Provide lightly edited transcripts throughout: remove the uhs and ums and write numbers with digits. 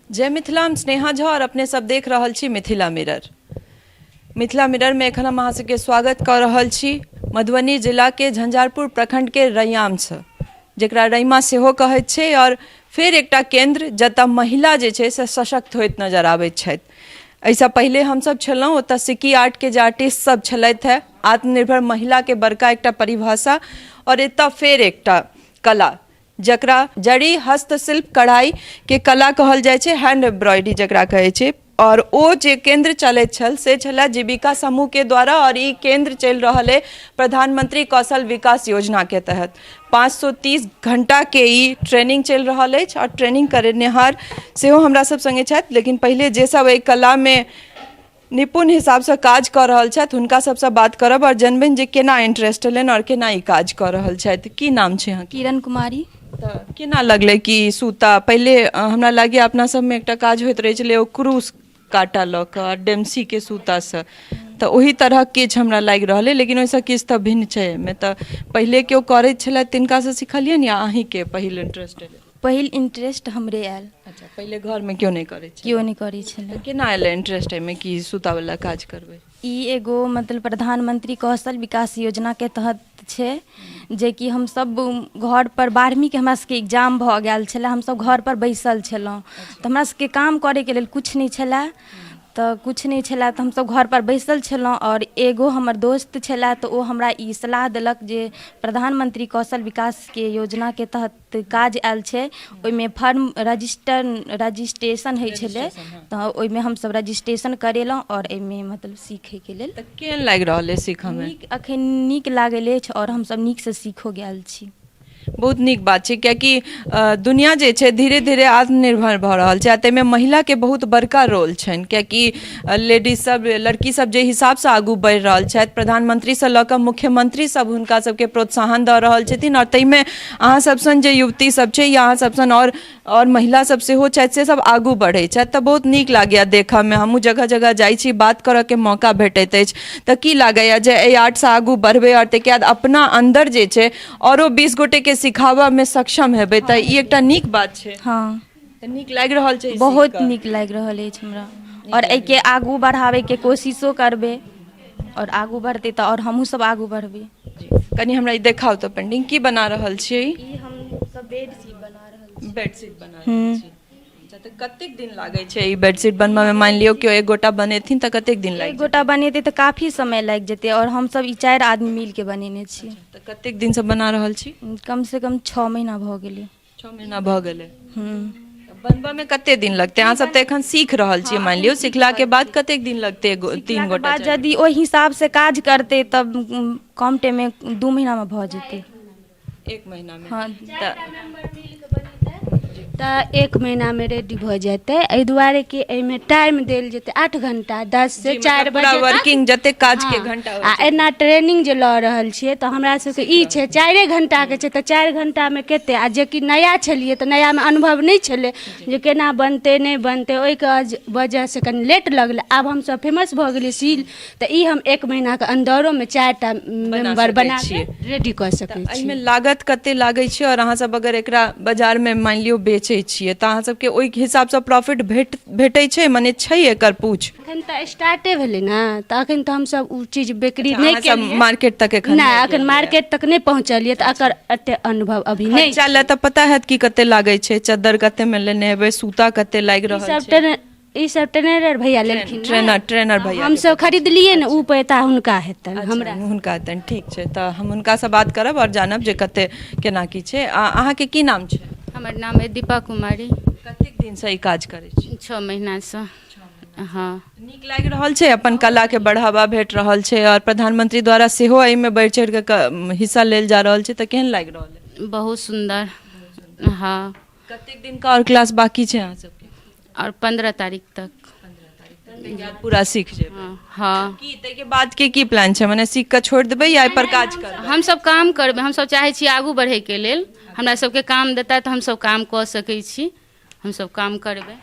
जय मिथिला, हम स्नेहा झा और अपने सब देख रहल छी मिथिला मिरर। मिथिला मिरर में एखन हम अहाँ सबके स्वागत कर रहल छी मधुबनी जिला के झंझारपुर प्रखंड के रैयाम से, जेकरा रैमा सेहो कहैत छै, और फिर एकटा केंद्र जतऽ महिला जे छै से सशक्त होइत नजर आबैत छथि। एहिसँ पहिले हमसब छलहुँ ओतऽ सिक्की आर्ट के जे आर्टिस्ट सब छलथि है, आत्मनिर्भर महिला के बड़का एकटा परिभाषा, और एतऽ फेर एकटा कला जकरा जड़ी हस्तशिल्प कढ़ाई के कला कहल जाइ छै, हैंड एम्ब्रॉयडरी जकरा कहै छै। और ओ जे केंद्र चलैत छल से छला जीविका समूह के द्वारा, और ई केंद्र चलि रहल है प्रधानमंत्री कौशल विकास योजना के तहत। 530 घंटा के ई ट्रेनिंग चलि रहल अछि, और ट्रेनिंग करेनिहार सेहो हमरा सब संगे छथि। लेकिन पहिले जे सब एहि कला में निपुण हिसाब से काज कर रहल छथि हुनका सबसे बात करब और जनबनि जे केना इंटरेस्ट लेन और केना ई काज कर रहल छथि। की नाम छै अहाँ? किरण कुमारी। तऽ केना लगलै कि सूता पहिले हमरा लागैए अपना सबमे एकटा काज होइत रहै छलै ओ क्रूस काटा लऽ कऽ डेमसी के सूतासँ, तऽ ओही तरह किछु हमरा लागि रहल अइ, लेकिन ओहिसँ किछु तऽ भिन्न छै एहिमे। तऽ पहिले केओ करैत छलथि तिनकासँ सिखलियनि या अहीँके पहिल इंटरेस्ट एलै? पहिल इंटरेस्ट हमरे आयल। अच्छा, पहिले घरमे केओ नहि करै छै? केओ नहीं करै छलै। केना एलै इंटरेस्ट एहिमे कि सूतावला काज करबै? ई एगो मतलब प्रधानमंत्री कौशल विकास योजना के तहत छै, जे कि हम सब घर पर 12वीं के हमरा सबके एग्जाम भऽ गेल छलै, हम सब घर पर बैसल छलहुँ, तऽ हमरा सबके काम करे के लेल कुछ नहीं छलै, तऽ हम सब घर पर बैसल छलहुँ। और एगो हमर दोस्त छलै, तऽ ओ हमरा ई सलाह देलक जे प्रधानमंत्री कौशल विकास के योजना के तहत काज आयल छै, ओहिमे फॉर्म रजिस्ट्रेशन होइ छलै, तऽ ओहिमे हम सब रजिस्ट्रेशन करेलहुँ और एहिमे मतलब सीखै के लेल। तऽ केहन लागि रहल अइ सीखऽमे? अखन नीक लागल अछि और हम सब नीक से सीखो गेल छी। बहुत नीक बात छै, कियाकि दुनिया जे छै धीरे धीरे आत्मनिर्भर भऽ रहल छै, आ ताहिमे महिलाके बहुत बड़का रोल छनि, कियाकि लेडीज सब, लड़की सब जे हिसाबसँ आगू बढ़ि रहल छथि, प्रधानमंत्रीसँ लऽ कऽ मुख्यमंत्री सब हुनका सबके प्रोत्साहन दऽ रहल छथिन। और ताहिमे अहाँ सब सन जे युवती सब छै या अहाँ सब सन और महिला सब सेहो छथि, से सब आगू बढ़ै छथि, तऽ बहुत नीक लागैए देखऽमे। हमहूँ जगह जगह जाइ छी, बात करऽके मौका भेटैत अछि, तऽ की लागैए जे एहि आर्टसँ आगू बढ़बै और ताहिके बाद अपना अन्दर जे छै औरो 20 गोटे के सिखाबऽ में सक्षम हेबै, तऽ ई एकटा नीक बात छै। हाँ, तऽ नीक लागि रहल छै? बहुत नीक लागि रहल अछि हमरा, और एहिके आगू बढ़ावे के कोशिशो करबै, और आगू बढ़तै तऽ और हमहूँ सब आगू बढ़बै। कनी हमरा ई देखाउ तऽ पेंटिंग की बना रहल छियै? ई हम सब बेडशीट बना रहल छी। बेडशीट बना रहल छी। अच्छा, तऽ कतेक दिन लागै छै ई बेडशीट बनबऽ में? मानि लियौ केओ एक गोटा बनेथिन तऽ कतेक दिन लागि? एक गोटा बनेतै तऽ काफी समय लागि जेतै, और हम सब ई 4 आदमी मिल के बनेने छी। तऽ कतेक दिन से बना रहल छी? कम से कम 6 महीना भऽ गेलै। 6 महीना भऽ गेलै। बनबऽ में कते दिन लगतै? अहाँ सब तऽ एखन सीख रहल छियै, मानि लियौ सिखला के बाद कतेक दिन लगतै? 3 गोटा बाद यदि ओहि हिसाब से काज करते तब कम टाइम में 2 महीना में भऽ जेतै। 1 महीना में? हाँ, तऽ 1 महीना में रेडी भऽ जेतै। एहि दुआरे कि एहिमे टाइम देल जेतै 8 घंटा, 10 से 4 बजे तक वर्किंग जते काज के घंटा आ एना ट्रेनिंग जे लऽ रहल छियै तऽ हमरा सबके ई छै 4 घंटा के छै, तऽ 4 घंटा में कते, आ जे कि नया छलियै तऽ नया में अनुभव नहीं छलै जे केना बनतै नहीं बनतै, ओहिके वजह से कनि लेट लगलै। आब हम सब फेमस भऽ गेलियै सील, तऽ ई हम 1 महीना के अंदरो में 4टा मेंबर बना के रेडी कऽ सकै छी। एहिमे लागत कते लागै छै, और अहाँ सब अगर एकरा बाजार में मानि लियौ बेचै छियै तऽ अहाँ सबके ओहि हिसाबसँ प्रॉफिट भेटै छै? मने छै एकर पूछ? अखन तऽ स्टार्टे भेलै ने, तऽ अखन तऽ हमसब ओ चीज बिक्री नहीं केलियै, मार्केट तक एखन नहीं, अखन मार्केट तक नहीं पहुँचलियै, तऽ एकर एते अनुभव अभी नहीं। चल तऽ पता हैत कि कते लागै छै, चद्दर कते में लेने हेबै, सूता कते लागि रहल छै? ई सब ट्रेनर भैया लेलखिन, ट्रेनर भैया हम सब खरीदलियै ने, ऊ पैसा हुनका हेतन, हमरा हुनका हेतन। ठीक छै, तऽ हम हुनकासँ बात करब और जानब जे कते केना की छै। अहाँके की नाम छै? हमर नाम है दीपा कुमारी। कतेक दिनसँ ई काज करै छी? 6 महीनासँ। हाँ, नीक लागि रहल छै? अपन कला के बढ़ावा भेट रहल छै, और प्रधानमंत्री द्वारा सेहो एहिमे बढ़ि चढ़ि के हिस्सा लेल जा रहल छै, तऽ केहन लागि रहल है? बहुत सुंदर। हाँ। कतेक दिन का और क्लास बाकी छै अहाँ सबके? और 15 तारीख तक। पूरा सीख जेबै? हाँ। की ताहिके बाद की प्लान छै? मने सीख कऽ छोड़ि देबै या एहि पर काज करबै? हम सब काम करबै, हम सब चाहै छी आगू बढ़े के लेल, हमरा सबके काम देता तऽ हम सब काम कऽ सकै छी, हम सब काम करबै।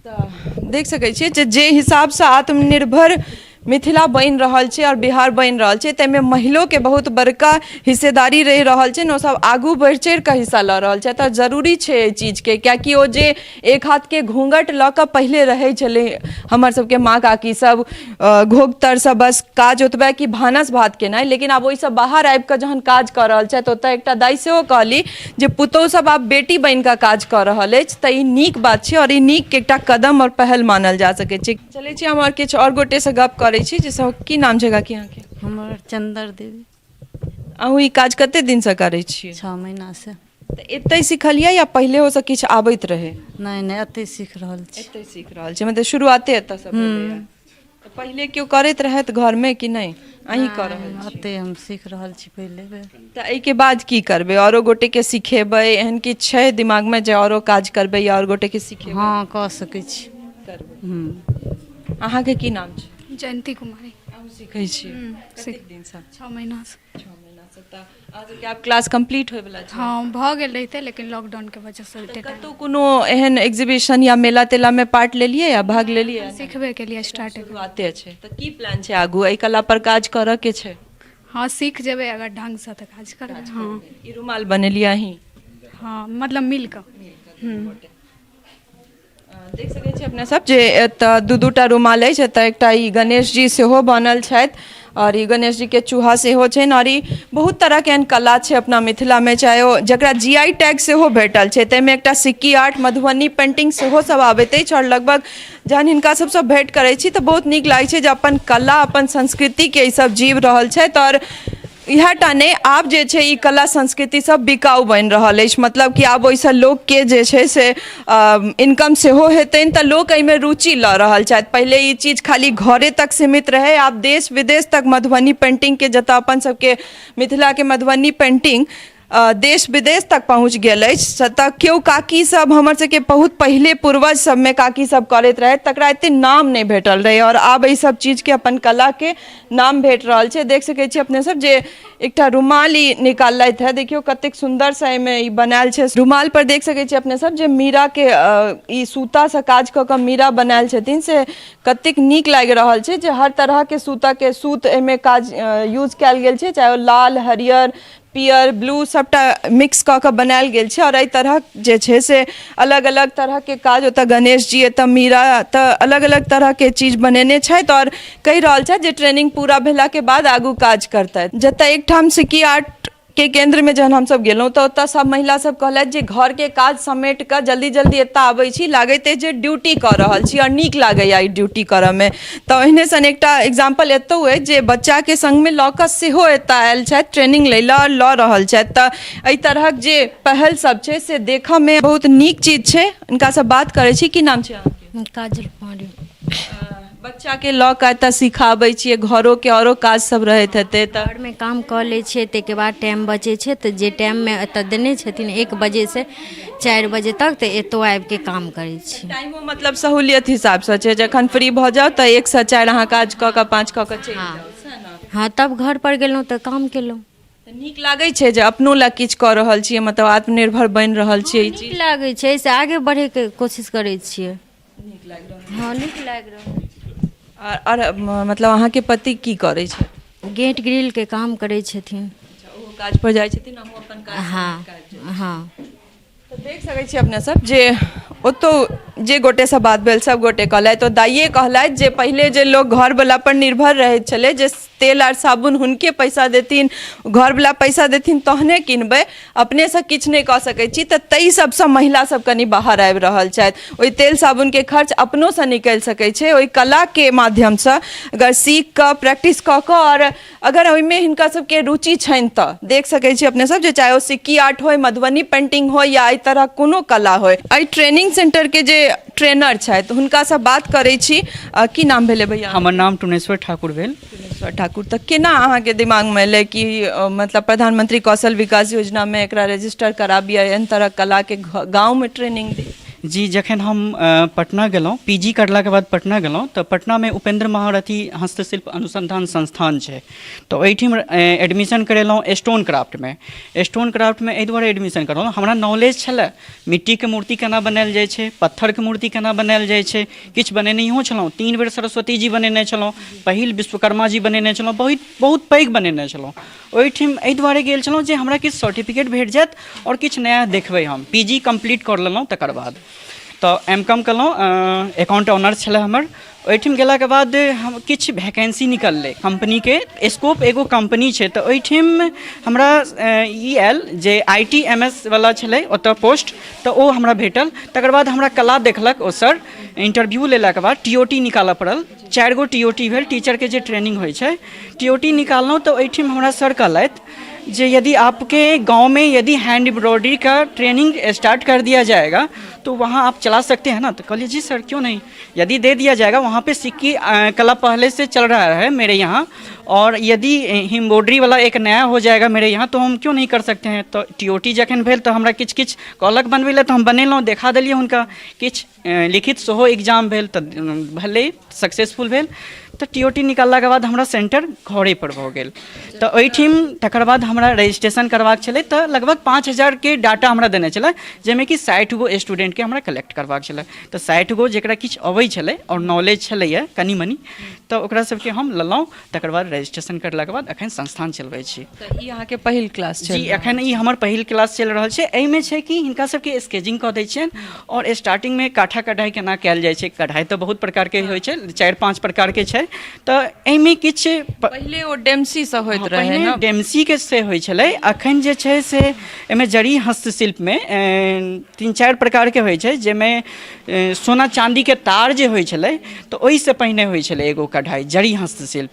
तऽ देख सकै छियै जे हिसाबसँ आत्मनिर्भर मिथिला बन रहल छै और बिहार बन रहल छै तैमे महिलो के बहुत बड़का हिस्सेदारी रहि रहल छै ने, ओ सब आगू बढ़ि चढ़ि कऽ हिस्सा लऽ रहल छै। तऽ जरूरी छै एहि चीजके, कियाकि ओ जे एक हाथ के घूंघट लऽ कऽ पहिले रहै छलै हमर सबके माँ काकी सब, घोघतर सब बस काज ओतबे कि भानस भात केनाइ, लेकिन आब ओहिसँ बाहर आबि कऽ जहन काज कऽ रहल छथि, ओतऽ एकटा दाइ सेहो कहली जे पुतहु सब आब बेटी बनि कऽ काज कऽ रहल अछि, तऽ ई नीक बात छै और ई नीक एकटा कदम और पहल मानल जा सकै छै। चलै छी हम और किछु और गोटे से गप करै छी, जैसे की नाम छै काकी अहाँके? हमर चंदर देवी। अहूँ ई काज कते दिन से करै छियै? 6 महीना से। तऽ एतै सिखलियै या पहिलेहो से किछु आबैत रहै? नहीं एते सीख रहल छी। एतै सीख रहल छी, मतलब शुरुआते एतऽ से भेलैया। तऽ पहिले केओ करैत रहत घर में कि नहीं? अहीं कऽ रहल छी? एते हम सीख रहल छी पहले बेर। तऽ एहिके बाद की करबै? औरो गोटे के सिखेबै? एहन किछु छै दिमाग में जे औरो काज करबै या और गोटे के सिखेबै? हाँ कऽ सकै छी। करबै। अहाँके की नाम छै? जयंती कुमारी। अहूँ सीखै छियै? कतेक दिन से? 6 महीना से। 6 महीना से। तऽ अहाँके आब क्लास कंप्लीट होय वाला छै? हाँ भऽ गेल रहिते, लेकिन लॉकडाउन के वजह से तऽ कतौ कोनो एहन एग्जीबिशन या मेला तेला में पार्ट लेलियै या भाग लेलियै? सिखबे के लिए स्टार्ट। शुरुआते छै। तऽ की प्लान छै आगू? एहि कला पर काज करऽ के छै? हाँ सीख जेबै अगर ढंग से तऽ काज करबै। हाँ ई रुमाल बनेलियै अहीं? हाँ मतलब मिल कऽ। देख सकै छी अपने सब जे एतऽ दू टा रुमाल अछि, एतऽ एकटा ई गणेश जी सेहो बनल छथि और ई गणेश जी के चूहा सेहो छनि और ई बहुत तरह के एहन कला छै अपना मिथिला में, चाहे ओ जकरा जीआई टैग सेहो भेटल छै, ताहिमे एकटा सिक्की आर्ट, मधुबनी पेंटिंग सेहो सब आबैत अछि और लगभग जहन हिनका सबसँ भेंट करै छी तऽ बहुत नीक लागै छै जे अपन कला अपन संस्कृति के ई सब जीव रहल छथि। और इएह टा नहि, आब जे छै ई कला संस्कृति सब बिकाऊ बनि रहल अछि, मतलब कि आब ओहिसँ लोकके जे छै से इनकम सेहो हेतनि, तऽ लोक एहिमे रुचि लऽ रहल छथि। पहिले ई चीज खाली घरे तक सीमित रहै, आब देश विदेश तक मधुबनी पेंटिंग के, जतऽ अपन सबके मिथिला के मधुबनी पेंटिंग देश विदेश तक पहुँच गेल अछि। तऽ केओ काकी सब हमर सबके बहुत पहिले पूर्वज सबमे काकी सब करैत रहै, तकरा एते नाम नहि भेटल रहै और आब एहि सब चीज के अपन कला के नाम भेट रहल छै। देख सकै छी अपने सब जे एकटा रुमाल ई निकाललथि है, देखियो कतेक सुंदर सा एहिमे ई बनायल छै। रुमाल पर देख सकै छी अपने सब जे मीरा के ई सूता से काज कऽ कऽ मीरा बनायल छथिन, से कतेक नीक लागि रहल छै जे हर तरह के सूता के सूत एहिमे काज यूज कयल गेल छै, चाहे ओ लाल, हरियर, पियर, ब्लू सबटा मिक्स कऽ कऽ बनायल गेल छै। और एहि तरह जे छै से अलग अलग तरह के काज, ओतऽ गणेश जी, एतऽ मीरा, तऽ अलग अलग तरह के चीज बनेने छथि और कहि रहल छथि जे ट्रेनिंग पूरा भेला के बाद आगू काज करतथि। जतऽ एकठाम सिक्की आर्ट के केंद्र में जहन हमसब गेलहुँ तऽ ओतऽ सब महिला सब कहलथि जे घर के काज समेट कऽ जल्दी जल्दी एतऽ आबै छी, लागैत अछि जे ड्यूटी कऽ रहल छी और नीक लागैया ई ड्यूटी करऽ में। तऽ ओहिने सन एकटा एग्जाम्पल एतौ अछि जे बच्चा के संग में लऽ कऽ सेहो एतऽ आयल छथि ट्रेनिंग लै लऽ और लऽ रहल छथि। तऽ एहि तरहक जे पहल सब छै से देखऽ में बहुत नीक चीज छै। इनका से बात करै छी। की नाम छै अहाँके? काजल कुमारी। बच्चा के लऽ कऽ एतऽ सिखाबै छियै, घरो के औरो काज सब रहैत हेतै तऽ? घर में काम कऽ लै छियै, ताहिके बाद टाइम बचै छै तऽ जे टाइम में एतऽ देने छथिन 1 बजे से 4 बजे तक, तऽ एतौ आबि के काम करै छी। टाइमो मतलब सहूलियत हिसाब से छै, जखन फ्री भऽ जाओ तऽ 1 से 4 अहाँ काज कऽ कऽ 5 कऽ कऽ चलि जाओ, सएह ने? हाँ तब घर पर गेलहुँ तऽ काम केलहुँ। तऽ नीक लागै छै जे अपनो लए किछु कऽ रहल छियै, मतलब आत्मनिर्भर बनि रहल छियै। ई नीक चीज लागै छै, से आगे बढ़े के कोशिश करै छियै। नीक लागि रहल हाँ नीक लागि रहल छै। और मतलब अहाँके पति की करै छै? गेट ग्रिल के काम करै छथिन। ओहो काज पर जाइ छथिन, अहूँ अपन काज हाँ हाँ। तऽ देख सकै छी अपने सब जे ओतौ जे गोटे से बात भेल सब गोटे कहलथि, ओ दाइये कहलथि जे पहिले जे लोग घर वाला पर निर्भर रहैत छलै, जे तेल आर साबुन हुनके पैसा देथिन, घर वाला पैसा देथिन तहने किनबै, अपने से किछु नहीं कऽ सकै छी। तऽ ताहि सबसँ महिला सब कनी बाहर आबि रहल छथि। ओहि तेल साबुन के खर्च अपनो से निकलि सकै छै, ओहि कला के माध्यम से अगर सीख कऽ प्रैक्टिस कऽ कऽ और अगर ओहिमे हिनका सबके रुचि छनि तऽ देख सकै छी अपने सब जे चाहे ओ सिक्की आर्ट होय, मधुबनी पेंटिंग होय या एहि तरह कोनो कला होय। एहि ट्रेनिंग सेंटर के जे ट्रेनर छथि हुनका से बात करै छी। की नाम भेलै भैया? हमर नाम टुनेश्वर ठाकुर भेल। टुनेश्वर ठाकुर। तऽ केना अहाँके दिमाग में एलै कि मतलब प्रधानमंत्री कौशल विकास योजना में एकरा रजिस्टर कराबिए, एहन तरह कला के गाँव में ट्रेनिंग दी? जी जखन हम पटना गेलहुँ पीजी करलाके बाद पटना गेलहुँ तऽ पटनामे उपेंद्र महारथी हस्तशिल्प अनुसंधान संस्थान छै तऽ ओहिठाम एडमिशन करेलहुँ स्टोन क्राफ्टमे एहि दुआरे एडमिशन करलहुँ हमरा नॉलेज छलै मिट्टीके मूर्ति केना बनायल जाइ छै पत्थरके मूर्ति केना बनायल जाइ छै किछु बनेनैयो छलहुँ 3 बेर सरस्वती जी बनेने छलहुँ पहिल विश्वकर्मा जी बनेने छलहुँ बहुत पैघ बनेने छलहुँ ओहिठाम एहि दुआरे गेल छलहुँ जे हमरा किछु सर्टिफिकेट भेट जायत आओर किछु नया देखबै हम पीजी कंप्लीट कर लेलहुँ तकर बाद तऽ एम.कॉम केलहुँ अकाउंट ऑनर्स छलै हमर ओहिठाम गेलाके बाद हम किछु वैकेंसी निकललै कंपनीके स्कोप एगो कंपनी छै तऽ ओहिठाम हमरा ई आयल जे ITMS वाला छलै ओतऽ पोस्ट तऽ ओ हमरा भेटल तकर बाद हमरा कला देखलक ओ सर इंटरव्यू लेलाके बाद TOT निकालऽ पड़ल 4 गो TOT भेल टीचरके जे ट्रेनिंग होइ छै TOT निकाललहुँ तऽ ओहिठाम हमरा सर कहलथि जे यदि आपके गांव में यदि हैंड एम्ब्रॉयडरी का ट्रेनिंग स्टार्ट कर दिया जाएगा तो वहाँ आप चला सकते हैं ना तो कहलिए जी सर क्यों नहीं यदि दे दिया जाएगा वहाँ पे सिक्की कला पहले से चल रहा है मेरे यहाँ और यदि एम्ब्रॉयडरी वाला एक नया हो जाएगा मेरे यहाँ तो हम क्यों नहीं कर सकते हैं तो TOT जखन भेल तो हमरा किछु कहलक बनबै लए तो हम बनेलहुँ देखा देलियै हुनका किछु लिखित सेहो एग्जाम भेल तऽ भले सक्सेसफुल भेल तऽ TOT निकाललाके बाद हमरा सेंटर घरे पर भऽ गेल तऽ ओहिठाम तकर बाद हमरा रजिस्ट्रेशन करबाक छलै तऽ लगभग 5000 के डाटा हमरा देने छलै जाहिमे कि 60 गो स्टूडेंटके हमरा कलेक्ट करबाक छलै तऽ 60 गो जेकरा किछु अबै छलै आओर नॉलेज छलैए कनि मनि तऽ ओकरा सबके हम लेलहुँ तकर बाद रजिस्ट्रेशन करलाके बाद एखन संस्थान चलबै छी तऽ ई अहाँके पहिल क्लास छै जी एखन ई हमर पहिल क्लास चलि रहल छै एहिमे छै कि हिनका सबके स्केचिंग कऽ दै छियनि आओर स्टार्टिंगमे काठा कढ़ाइ केना कयल जाइ छै कढ़ाइ तऽ बहुत प्रकारके होइ छै 4-5 प्रकारके छै तऽ एहिमे किछु पहिले ओ डेमसी से होइत रहे पहिले ने डेमसी के से होइ छलै अखन जे छै से एहिमे जड़ी हस्तशिल्पमे 3-4 प्रकारके होइ छै जाहिमे सोना चाँदीके तार जे होइ छलै तऽ ओहिसँ पहिने होइ छलै एगो कढ़ाइ जड़ी हस्तशिल्प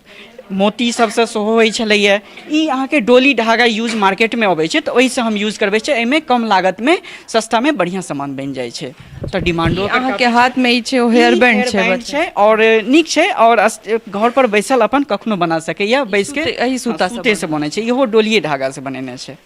मोती सबसँ सेहो होइ छलैए ई अहाँके डोली धागा यूज मार्केटमे अबै छै तऽ ओहिसँ हम यूज करबै छै एहिमे कम लागतमे सस्तामे बढ़िआँ सामान बनि जाइ छै तऽ डिमांडो अहाँके हाथमे ई छै ओ हेयर बैंड छै और नीक छै और घर पर बैसल अपन कखनो बना सकैया बैस के एही सूते से बनै छै इहो डोलिये धागा से बनेने छै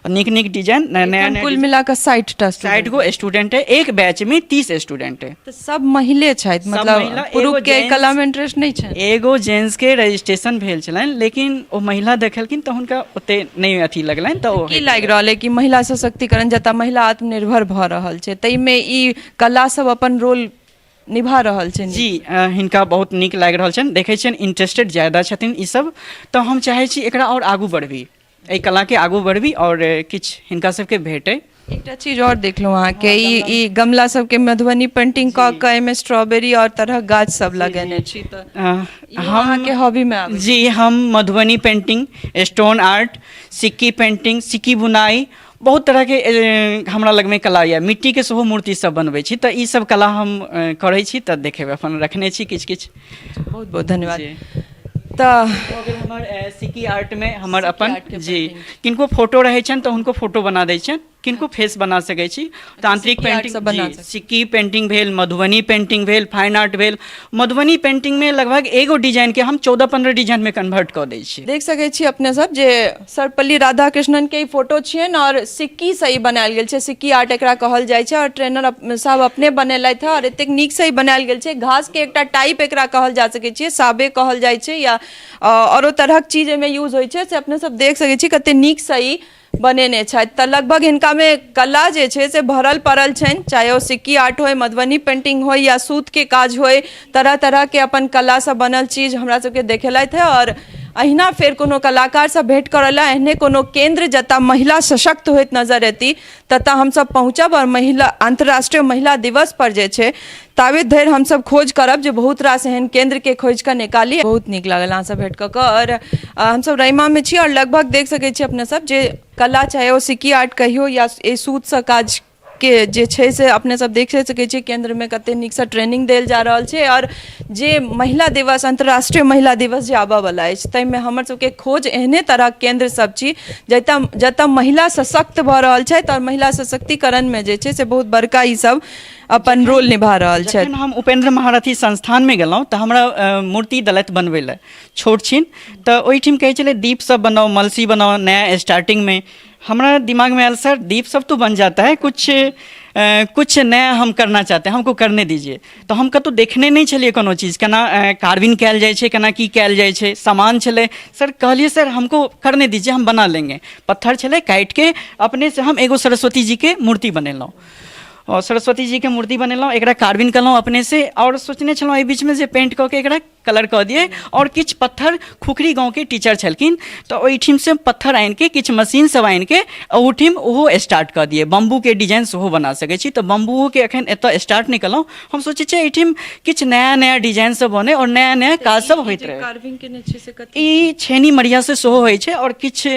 नीक डिजाइन नया कुल मिलाकर 60 गो स्टूडेंट है एक बैच में 30 स्टूडेंट है तऽ सब महिले छथि मतलब पुरुष के कला में इंटरेस्ट नहीं छै एगो जेंट्स के रजिस्ट्रेशन भेल छलनि लेकिन ओ महिला देखलखिन तऽ हुनका ओते नहीं अथी लगलनि तऽ की लागि रहल है कि महिला सशक्तिकरण जतऽ महिला आत्मनिर्भर भऽ रहल छै ताहिमे ई कला सब अपन रोल निभा रहल छै जी हिनका बहुत नीक लागि रहल छनि देखै छियनि इंटरेस्टेड ज्यादा छथिन ई सब तऽ हम चाहै छी एकरा और आगू बढ़बी एहि कला के आगू बढ़बी और किछु हिनका सबके भेटै एकटा चीज और देखलहुँ अहाँके ई गमला सबके मधुबनी पेंटिंग कऽ के एहिमे स्ट्रॉबेरी और तरह गाछ सब लगेने छी तऽ अहाँके हॉबी में आबै जी हम मधुबनी पेंटिंग स्टोन आर्ट सिक्की पेंटिंग सिक्की बुनाई बहुत तरह के हमरा लगमे कला यऽ मिट्टी के सेहो मूर्ति सब बनबै छी तऽ ई सब कला हम करै छी तऽ देखेबै अपन रखने छी किछु बहुत बहुत धन्यवाद तऽ हमर सिक्की आर्ट में हमर अपन जी किनको फोटो रहै छनि तऽ हुनको फोटो बना दै छियनि किनको फेस बना सकै छी तांत्रिक पेंटिंग सिक्की पेंटिंग भेल मधुबनी पेंटिंग भेल फाइन आर्ट भेल मधुबनी पेंटिंग में लगभग एगो डिजाइन के हम 14-15 डिजाइन में कन्वर्ट कऽ दै छी देख सकै छी अपने सब जे सर्वपल्ली राधाकृष्णन के फोटो छियनि और सिक्की से ही बनायल गेल छै सिक्की आर्ट एकरा कहल जाइ छै और ट्रेनर साहब अपने बनेलथि है और एतेक नीक से ही बनायल गेल छै घास के एकटा टाइप एकरा कहल जा सकै छै साबे कहल जाइ छै या औरो तरहक चीज एहिमे यूज होइ छै से अपने सब देख सकै छी कते नीक से ही बनेने छथि तऽ लगभग हिनका में कला जे छै से भरल पड़ल छनि चाहे ओ सिक्की आर्ट होय मधुबनी पेंटिंग होय या सूत के काज होय तरह तरह के अपन कला से बनल चीज हमरा सबके देखेलथि है और अहिना फेर कोनो कलाकार से भेंट करला एहने कोनो केंद्र जतऽ महिला सशक्त होइत नजर एती ततऽ हमसब पहुँचब और महिला अंतर्राष्ट्रीय महिला दिवस पर जे छै ताबे धरि हमसब खोज करब जे बहुत रास एहन केंद्र के खोज कऽ निकाली बहुत नीक लागल अहाँ सब भेंट कऽ और हमसब रैमा में छी और लगभग देख सकै छी अपने सब जे कला चाहे ओ सिक्की आर्ट कहियो या सूत से काज के जे छै से अपने सब देख सकै छी केंद्र में कते नीक से ट्रेनिंग देल जा रहल छै और जे महिला दिवस अंतर्राष्ट्रीय महिला दिवस जे आबऽ वाला अछि ताहिमे हमर सबके खोज एहने तरह केंद्र सब छी जतऽ महिला सशक्त भऽ रहल छथि और महिला सशक्तिकरण में जे छै से बहुत बड़का ई सब अपन रोल निभा रहल छै हम उपेंद्र महारथी संस्थान में गेलहुँ तऽ हमरा मूर्ति दलत बनबै लए छोट छिन तऽ ओहिठाम कहै छलै दीप सब बनाओ मलसी बनाओ नया स्टार्टिंग में हमारा दिमाग में आया सर दीप सब तो बन जाता है, कुछ नया हम करना चाहते हैं, हमको करने दीजिए। तो हम कतौ देखने नहीं छलिए कोनो चीज़ केना कार्विंग कयल जाइ छै, केना की कयल जाइ छै, सामान छलै। सर कहलिए सर हमको करने दीजिए, हम बना लेंगे। पत्थर छलै, काटि के अपने से हम एगो सरस्वती जी के मूर्ति बनेलहुँ और सरस्वती जी के मूर्ति बनेलहुँ, एकरा कार्विंग केलहुँ अपने से। और सोचने छलहुँ एहि बीचमे जे पेंट कऽ के एकरा कलर कऽ दिए। और किछु पत्थर खुखरी गाँवके टीचर छलखिन, तऽ ओहिठिम से पत्थर आनि के किछु मशीन सब आनि के ओहिठिम ओहो स्टार्ट कऽ दिए। बम्बूके डिजाइन सेहो बना सकै छी, तऽ बम्बूके एखन एतऽ स्टार्ट नहि केलहुँ। हम सोचै छियै एहिठिम किछु नया नया डिजाइन सब बने और नया नया काज सब होइत रहे। कार्विंग केने छी से कथी ई छेनी मरिया से सेहो होइ छै और किछु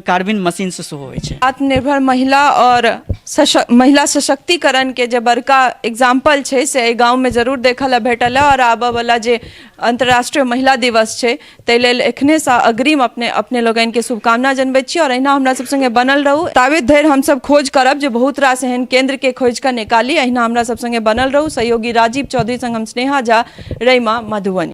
कार्विंग मशीन से सेहो होइ छै। आत्मनिर्भर महिला और महिला सशक्तिकरण के जे बड़का एग्जाम्पल छै से एहि गाँव में जरूर देखऽ ला भेटल है। और आबऽ वाला जे अंतर्राष्ट्रीय महिला दिवस छै ताहि लेल एखने सा अग्रिम अपने लोगन के शुभकामना जनबैत छी। और अहिना हमरा सब संगे बनल रहू, ताबत धरि हम सब खोज करब जे बहुत रास एहन केंद्र के खोज कऽ निकाली। अहिना हमरा सब संगे बनल रहू। सहयोगी राजीव चौधरी संग हम स्नेहा झा, रैमा, मधुबनी।